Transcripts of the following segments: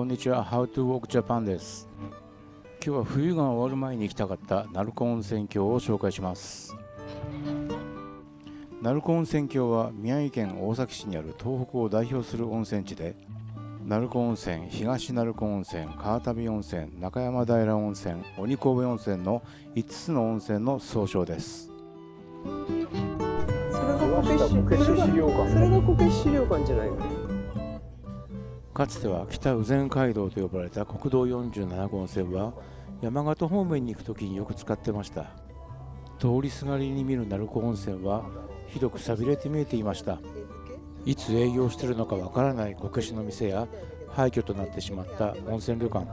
んにちは。How to Walk Japan です。今日は冬が終わる前に行きたかった鳴子温泉郷を紹介します。鳴子温泉郷は宮城県大崎市にある東北を代表する温泉地で、鳴子温泉、東鳴子温泉、川旅温泉、中山平温泉、鬼神戸温泉の5つの温泉の総称です。それがこけし資料館じゃないの？かつては北羽前街道と呼ばれた国道47号線は山形方面に行くときによく使ってました。通りすがりに見る鳴子温泉はひどく寂れて見えていました。いつ営業しているのかわからないこけしの店や廃墟となってしまった温泉旅館、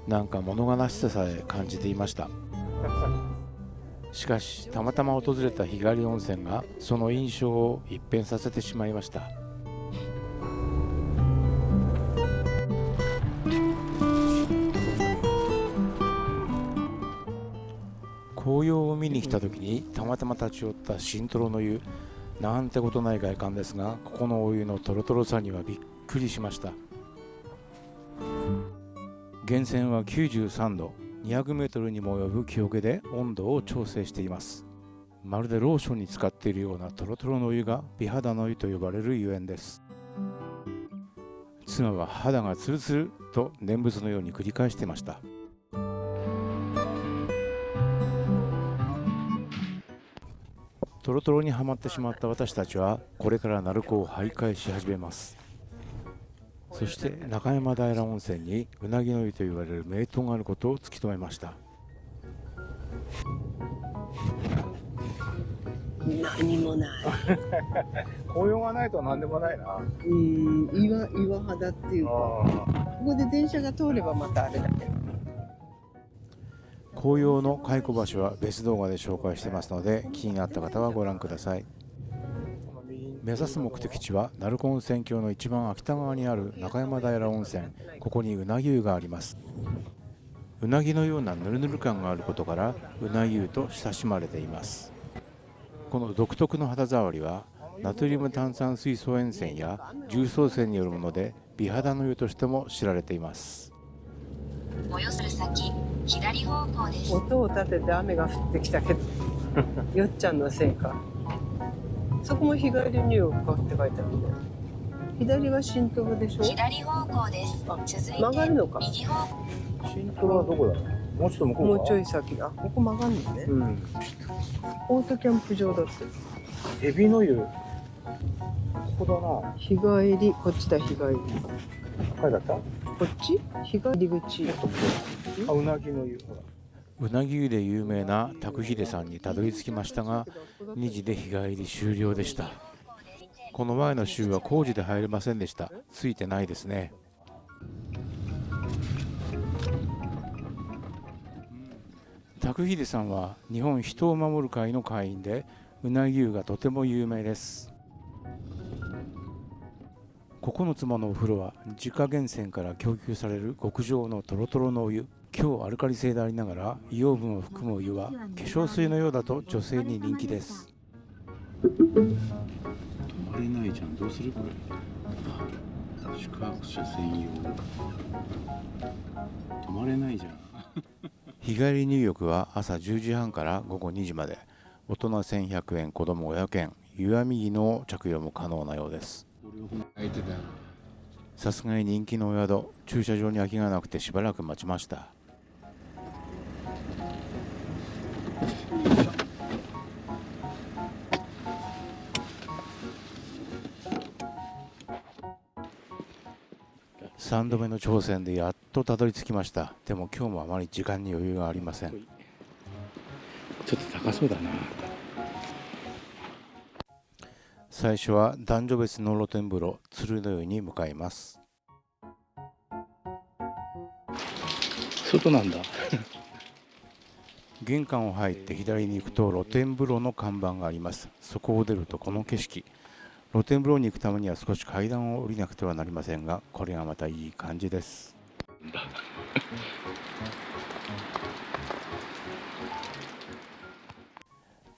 なんか物悲しささえ感じていました。しかしたまたま訪れた日帰り温泉がその印象を一変させてしまいました。紅葉を見に来た時にたまたま立ち寄った新トロの湯、なんてことない外観ですが、ここのお湯のトロトロさにはびっくりしました。源泉は93度、200メートルにも及ぶ木桶で温度を調整しています。まるでローションに使っているようなトロトロのお湯が美肌の湯と呼ばれるゆえんです。妻は肌がツルツルと念仏のように繰り返していました。トロトロにはまってしまった私たちはこれから鳴子を徘徊し始めます。そして中山平温泉にうなぎの湯と言われる名湯があることを突き止めました。何もない。紅葉がないと何でもないな。岩肌っていうか、ここで電車が通ればまたあれだけど。紅葉の開湖場所は別動画で紹介していますので、気になった方はご覧ください。目指す目的地は鳴子温泉郷の一番北側にある中山平温泉。ここにうなぎ湯があります。うなぎのようなヌルヌル感があることからうなぎ湯と親しまれています。この独特の肌触りはナトリウム炭酸水素塩泉や重曹泉によるもので、美肌の湯としても知られています。およそ先左方向です。音を立てて雨が降ってきたけどよっちゃんのせいか。そこも日帰り入浴かって書いてあるんだよ。左が新東でしょ。左方向です。続いて曲がるのか。右方向。新トロはどこだろう。もうちょっと向こうか。もうちょい先だ。ここ曲がるのね。オートキャンプ場だって。エビの湯。ここだな。日帰り、こっちだ日帰り。書いてあった。こっち日帰り口。あ、うなぎの湯。うなぎ湯で有名な拓秀さんにたどり着きましたが、2時で日帰り終了でした。この前の週は工事で入れませんでした。ついてないですね。拓秀さんは日本人を守る会の会員で、うなぎ湯がとても有名です。9つものお風呂は自家源泉から供給される極上のトロトロのお湯。強アルカリ性でありながら硫黄分を含むお湯は化粧水のようだと女性に人気です。止まれないじゃん。どうするこれ。宿泊者専用。止まれないじゃん。日帰り入浴は朝10時半から午後2時まで、大人1100円、子供500円、湯あみ着の着用も可能なようです。さすがに人気のお宿、駐車場に空きがなくてしばらく待ちました。3度目の挑戦でやっとたどり着きました。でも今日もあまり時間に余裕がありません。ちょっと高そうだな。最初は男女別の露天風呂、鶴の湯に向かいます。外なんだ。玄関を入って左に行くと露天風呂の看板があります。そこを出るとこの景色。露天風呂に行くためには少し階段を降りなくてはなりませんが、これがまたいい感じです。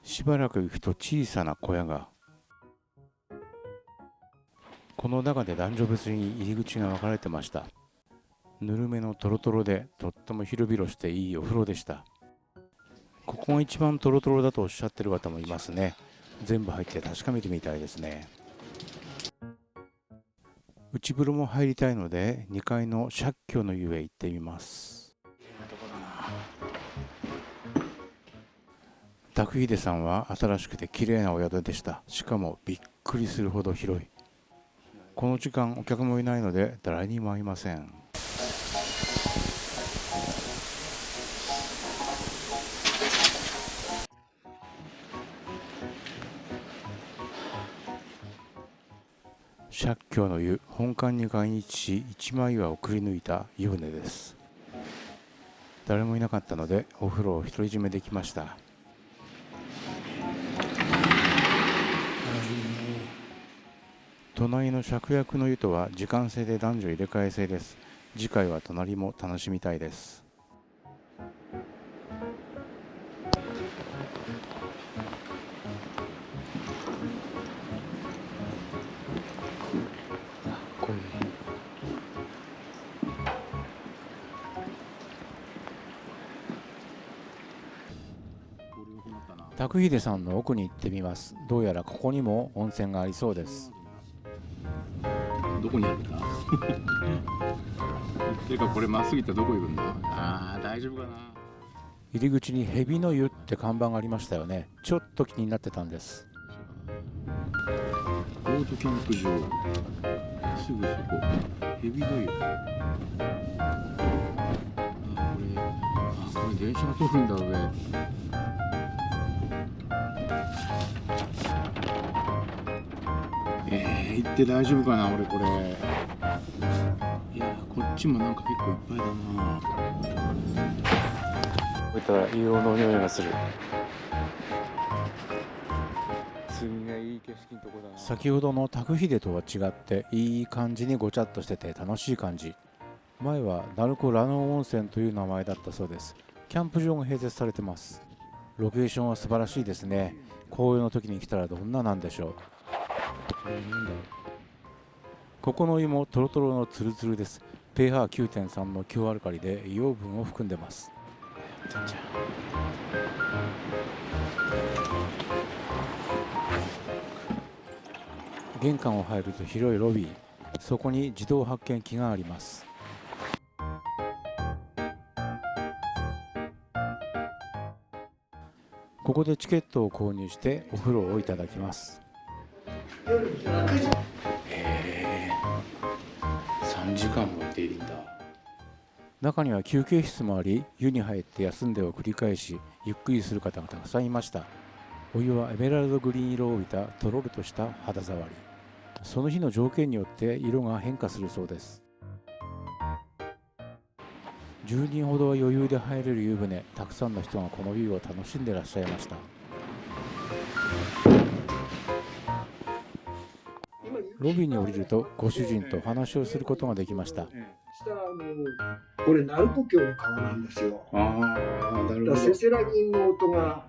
しばらく行くと小さな小屋が。この中で男女別に入り口が分かれてました。ぬるめのトロトロでとっても広々していいお風呂でした。ここが一番トロトロだとおっしゃってる方もいますね。全部入って確かめてみたいですね。内風呂も入りたいので2階の借境の湯へ行ってみます。拓秀さんは新しくて綺麗なお宿でした。しかもびっくりするほど広い。この時間お客もいないので誰にも会いません。借境の湯、本館に来日し一枚岩をくり抜いた湯船です。誰もいなかったのでお風呂を独り占めできました。隣の芍薬の湯とは時間制で男女入れ替え制です。次回は隣も楽しみたいです。拓秀さんの奥に行ってみます。どうやらここにも温泉がありそうです。どこにあるんだていうかこれまっすぐ行ったらどこ行くんだ。あー大丈夫かな。入り口に蛇の湯って看板がありましたよね。ちょっと気になってたんです。オートキャンプ場すぐそこ蛇の湯。これ電車が通るんだ上。行って大丈夫かな俺これ。いやこっちもなんか結構いっぱいだな。こういった硫黄の匂いがする。すんげえいい景色のとこだな。先ほどの拓秀とは違っていい感じにごちゃっとしてて楽しい感じ。前は鳴子ラノー温泉という名前だったそうです。キャンプ場が併設されてます。ロケーションは素晴らしいですね。紅葉の時に来たらどんななんでしょう。ここのお湯もトロトロのツルツルです。pH9.3 の強アルカリで硫黄分を含んでます。玄関を入ると広いロビー、そこに自動発見機があります。ここでチケットを購入してお風呂をいただきます。3時間もいているんだ。中には休憩室もあり、湯に入って休んでを繰り返しゆっくりする方がたくさんいました。お湯はエメラルドグリーン色を帯びたとろりとした肌触り。その日の条件によって色が変化するそうです。10人ほどは余裕で入れる湯船。たくさんの人がこの湯を楽しんでいらっしゃいました。ロビーに降りるとご主人と話をすることができました。これ鳴子峡の川なんですよ。なるほど。せせらぎの音が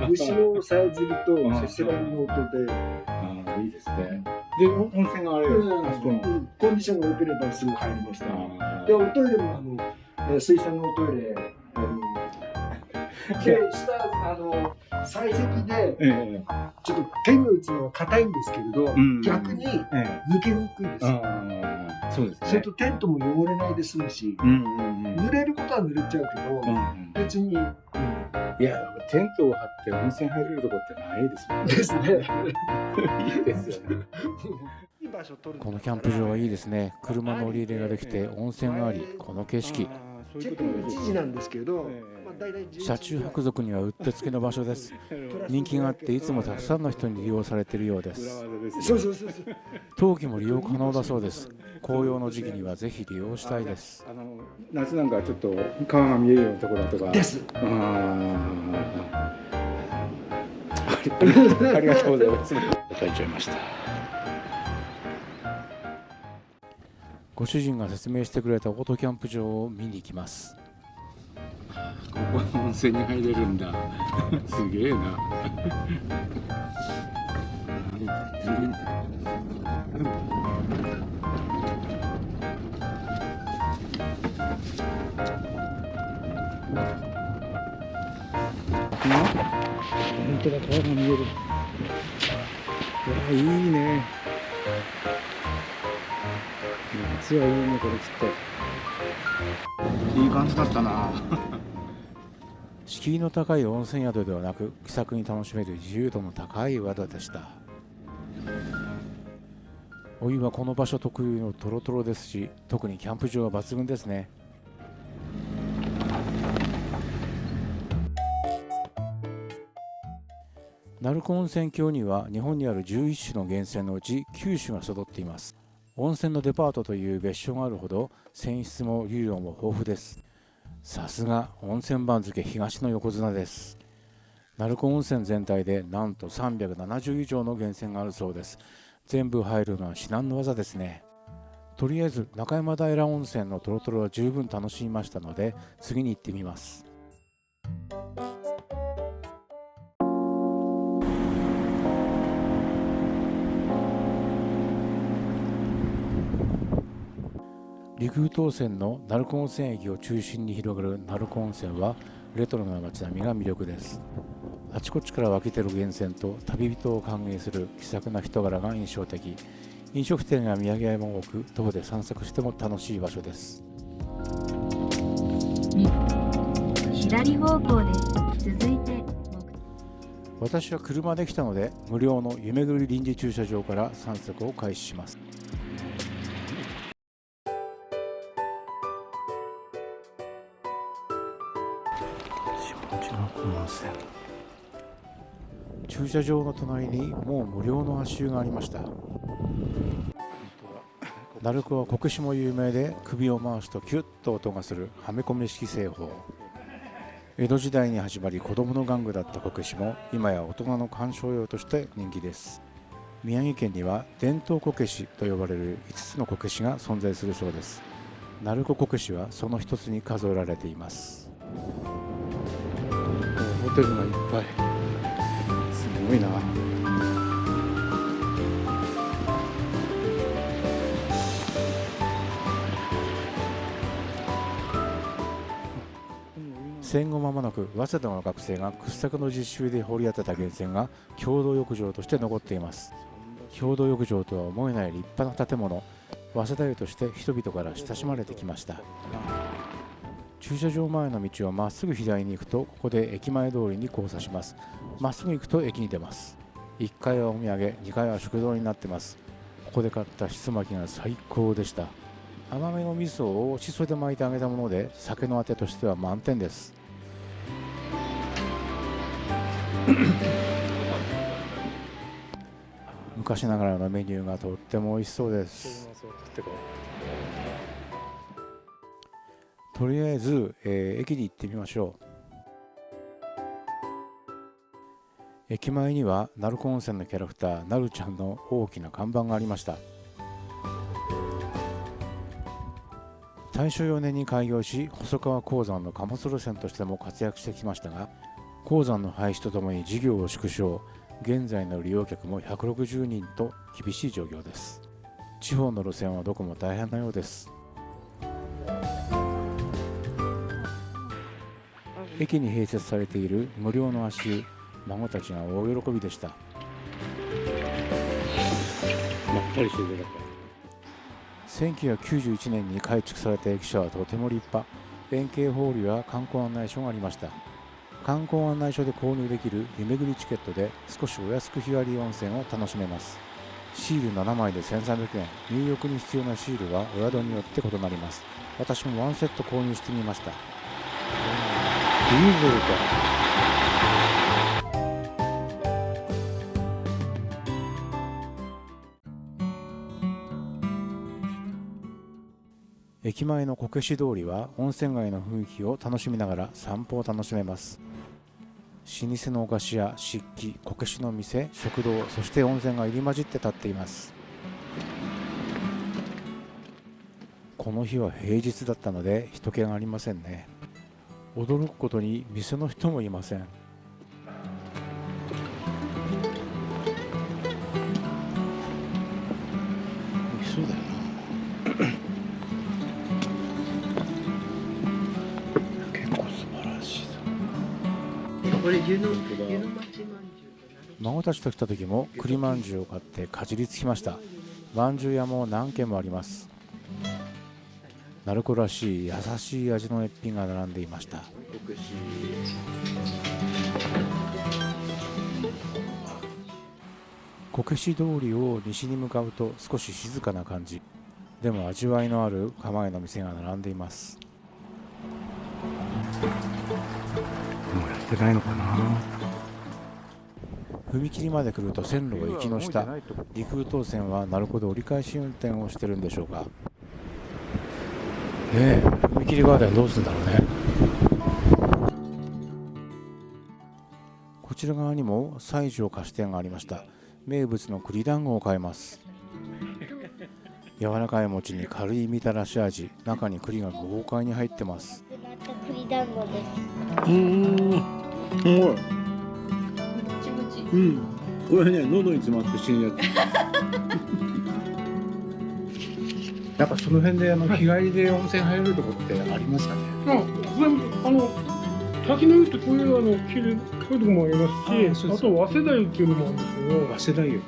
虫のさえずりとせせらぎの音でいいですね。で温泉があれよ、あそこのコンディションが良ければすぐ入りました。でおトイレも水洗のおトイレで下採石でちょっと手に打つのは硬いんですけれど、逆に抜けにくいです。そうですね。それとテントも汚れないで済むし、濡れることは濡れちゃうけど、別に、いやテントを張って温泉入れるとこってないですもんね。ですね。いいですよね。このキャンプ場はいいですね。車の乗り入れができて温泉があり、この景色。チェックイン1時なんですけど、車中泊族にはうってつけの場所です。人気があっていつもたくさんの人に利用されているようです。冬季も利用可能だそうです。紅葉の時期にはぜひ利用したいです。夏なんかちょっと川が見えるようなところだとかです。ありがとうございます。いただいちゃいました。ご主人が説明してくれたオートキャンプ場を見に行きます。ここは温泉に入れるんだ。すげえな。本当だ、川が見える。いいね。夏はいいね、これきっと。いい感じだったな。敷居の高い温泉宿ではなく、気さくに楽しめる自由度の高い宿でした。お湯はこの場所特有のトロトロですし、特にキャンプ場は抜群ですね。鳴子温泉郷には日本にある11種の源泉のうち9種が揃っています。温泉のデパートという別称があるほど泉質も流量も豊富です。さすが温泉番付東の横綱です。鳴子温泉全体でなんと370以上の源泉があるそうです。全部入るのは至難の業ですね。とりあえず中山平温泉のトロトロは十分楽しみましたので、次に行ってみます。陸羽東線の鳴子温泉駅を中心に広がる鳴子温泉はレトロな街並みが魅力です。あちこちから湧き出る源泉と旅人を歓迎する気さくな人柄が印象的。飲食店や土産屋も多く、徒歩で散策しても楽しい場所です。左方向です。続いて私は車で来たので、無料の湯めぐり臨時駐車場から散策を開始します。駐車場の隣にもう無料の足湯がありました。鳴子はこけしも有名で、首を回すとキュッと音がするはめ込み式製法。江戸時代に始まり子供の玩具だったこけしも今や大人の鑑賞用として人気です。宮城県には伝統こけしと呼ばれる5つのこけしが存在するそうです。鳴子こけしはその一つに数えられています。ホテルがいっぱい。すごいな。戦後間もなく早稲田の学生が掘削の実習で掘り当てた源泉が共同浴場として残っています。共同浴場とは思えない立派な建物、早稲田湯として人々から親しまれてきました。駐車場前の道をまっすぐ左に行くと、ここで駅前通りに交差します。まっすぐ行くと駅に出ます。1階はお土産、2階は食堂になってます。ここで買ったしそ巻きが最高でした。甘めの味噌をしそで巻いてあげたもので、酒のあてとしては満点です。昔ながらのメニューがとっても美味しそうです。とりあえず、駅に行ってみましょう。駅前には鳴子温泉のキャラクターなるちゃんの大きな看板がありました。大正4年に開業し、細川鉱山の貨物路線としても活躍してきましたが、鉱山の廃止とともに事業を縮小、現在の利用客も160人と厳しい状況です。地方の路線はどこも大変なようです。駅に併設されている無料の足湯、孫たちが大喜びでした。まったりしてるだから。1991年に改築された駅舎はとても立派。円形ホールや観光案内所がありました。観光案内所で購入できる湯めぐりチケットで少しお安く日帰り温泉を楽しめます。シール7枚で1300円。入浴に必要なシールはお宿によって異なります。私も1セット購入してみました。ディーゼルか。駅前のこけし通りは温泉街の雰囲気を楽しみながら散歩を楽しめます。老舗のお菓子や漆器、こけしの店、食堂、そして温泉が入り混じって立っています。この日は平日だったので人気がありませんね。驚くことに店の人もいません。そうだよな。結構素晴らこれ湯の本当だ町まんじゅうだな。孫たちと来た時も栗まんじゅうを買ってかじりつきました。まんじゅう屋も何軒もあります。鳴子らしい優しい味の一品が並んでいました。美しい。こけし通りを西に向かうと少し静かな感じ。でも味わいのある構えの店が並んでいます。もうやってないのかな。踏切まで来ると線路が行きの下。陸空線は鳴子で折り返し運転をしてるんでしょうか。踏切側ではどうするんだろうね。こちら側にも西条菓子店がありました。名物の栗団子を買います。柔らかい餅に軽いみたらし味、中に栗が豪快に入ってます。栗団子です。すごい。もちもち。うん。これね、喉に詰まって死ぬやつ。なんかその辺で日帰りで温泉入れるとこってありますかね。全部滝の湯ってこういうこういうとこもありますし、あと早稲田湯っていうのもあるんですけど、早稲田湯。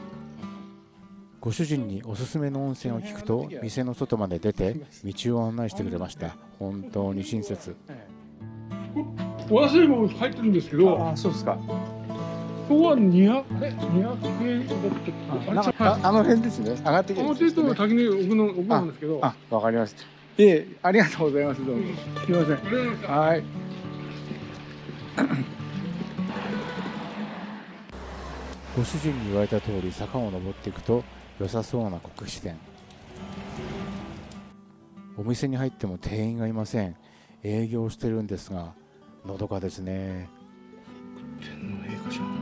ご主人におすすめの温泉を聞くと、店の外まで出て道を案内してくれました。本当に親切。早稲田湯も入ってるんですけど、そうですか。ここは200円だって。なんかあの辺ですね。上がってきてるんですね。滝の湯奥なんですけど。わかりました。ありがとうございます。どうも。すみません。はい。ご主人に言われた通り坂を登っていくと良さそうな国士店。お店に入っても店員がいません。営業してるんですがのどかですね。天皇陛下じゃん。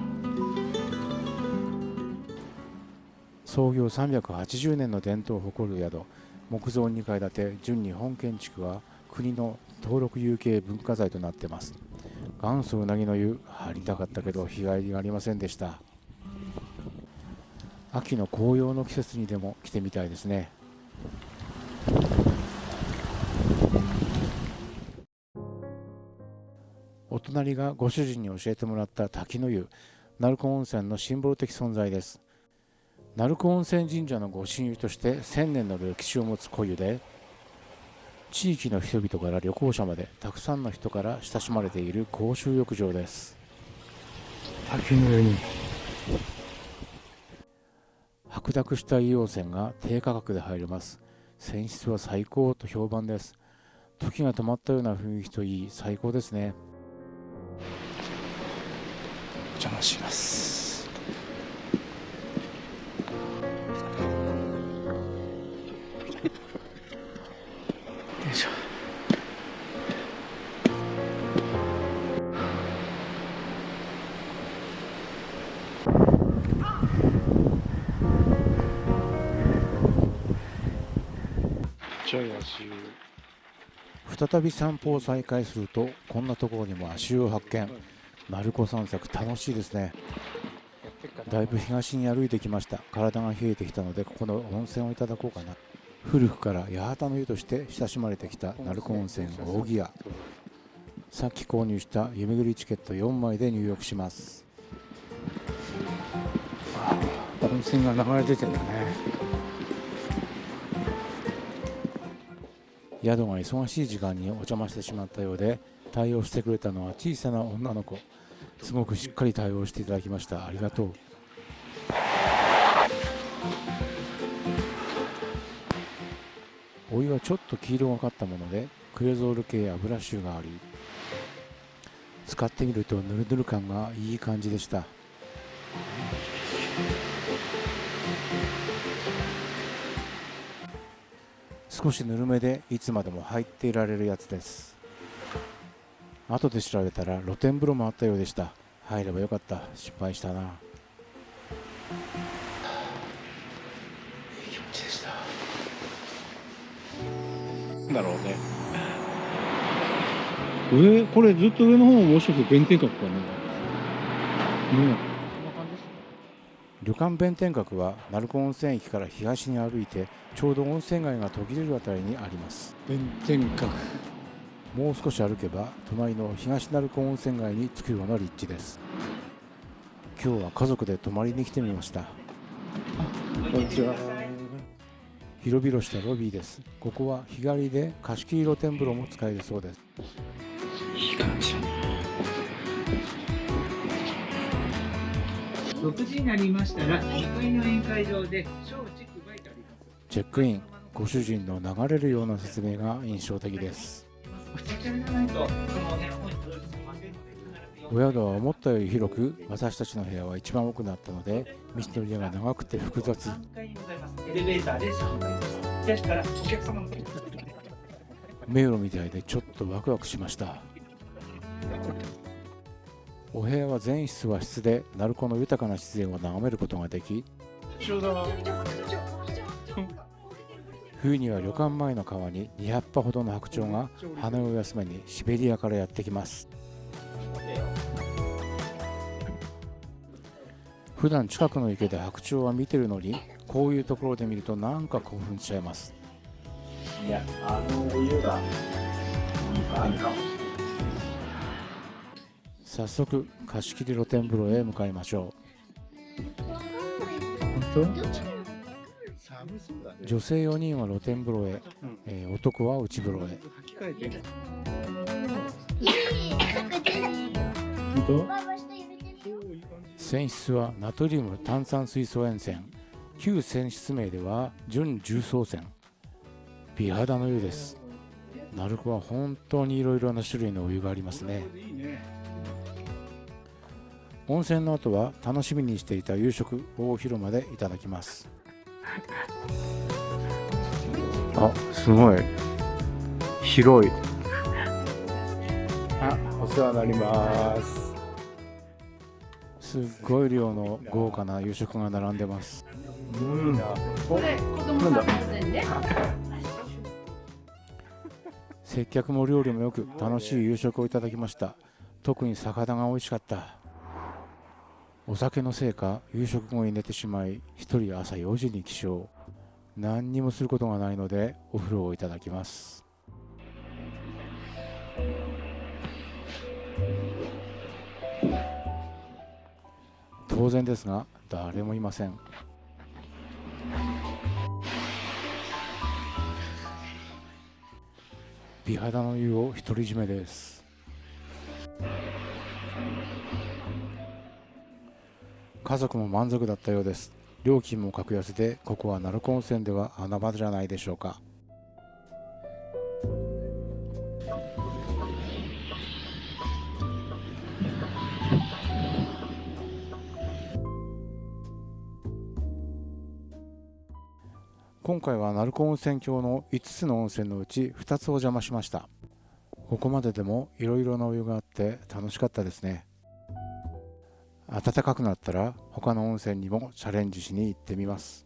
創業380年の伝統を誇る宿、木造2階建て純日本建築は国の登録有形文化財となっています。元祖うなぎの湯入りたかったけど日帰りがありませんでした。秋の紅葉の季節にでも来てみたいですね。お隣がご主人に教えてもらった滝の湯、鳴子温泉のシンボル的存在です。鳴子温泉神社の御神湯として1000年の歴史を持つ古湯で、地域の人々から旅行者までたくさんの人から親しまれている公衆浴場です。滝の湯に白濁した硫黄泉が低価格で入れます。泉質は最高と評判です。時が止まったような雰囲気といい最高ですね。お邪魔します。よいしょ。再び散歩を再開するとこんなところにも足湯を発見。鳴子散策楽しいですね。だいぶ東に歩いてきました。体が冷えてきたのでここの温泉をいただこうかな。古くから八幡の湯として親しまれてきた鳴子温泉扇屋。さっき購入した湯巡りチケット4枚で入浴します。温泉が流れ出てるんだね。宿が忙しい時間にお邪魔してしまったようで、対応してくれたのは小さな女の子。すごくしっかり対応していただきました。ありがとう。お湯はちょっと黄色がかったものでクレゾール系油臭があり、使ってみるとヌルヌル感がいい感じでした。少しぬるめでいつまでも入っていられるやつです。後で調べたら露天風呂もあったようでした。入ればよかった。失敗したな。いい気持ちでした。なんだろうね。これずっと上の方ももしかして弁天閣かね。旅館弁天閣は鳴子温泉駅から東に歩いてちょうど温泉街が途切れるあたりにあります。弁天閣。もう少し歩けば隣の東鳴子温泉街に着くような立地です。今日は家族で泊まりに来てみました。こんにちは。広々したロビーです。ここは日帰りで貸し切り露天風呂も使えるそうです。いい感じ。6時になりましたら2階の宴会場で小中配ってあります。チェックイン、ご主人の流れるような説明が印象的です。お宿は思ったより広く、私たちの部屋は一番多くなったので道のりが長くて複雑。エレベーターで3階です。ですからお客様の迷路みたいでちょっとワクワクしました。お部屋は全室和室で鳴子の豊かな自然を眺めることができ、冬には旅館前の川に200羽ほどの白鳥が羽を休めにシベリアからやってきます。普段近くの池で白鳥は見てるのに、こういうところで見るとなんか興奮しちゃいます。いや、お湯がいいかも。早速貸し切り露天風呂へ向かいましょ本当？寒そうだね。う。女性4人は露天風呂へ、男は内風呂へ。履き替えてる。本当？泉質はナトリウム炭酸水素塩泉、旧泉質名では純重曹泉。美肌の湯です。鳴子は本当にいろいろな種類のお湯がありますね。温泉の後は楽しみにしていた夕食、大広間でいただきます。あ、すごい広い。あ、お世話になります。すっごい量の豪華な夕食が並んでます。これ子供さんの分ね。接客も料理もよく楽しい夕食をいただきました。特に魚が美味しかった。お酒のせいか夕食後に寝てしまい、一人朝4時に起床。何にもすることがないのでお風呂をいただきます。当然ですが誰もいません。美肌の湯を独り占めです。家族も満足だったようです。料金も格安で、ここは鳴子温泉では穴場じゃないでしょうか。今回は鳴子温泉郷の5つの温泉のうち2つお邪魔しました。ここまででもいろいろなお湯があって楽しかったですね。暖かくなったら他の温泉にもチャレンジしに行ってみます。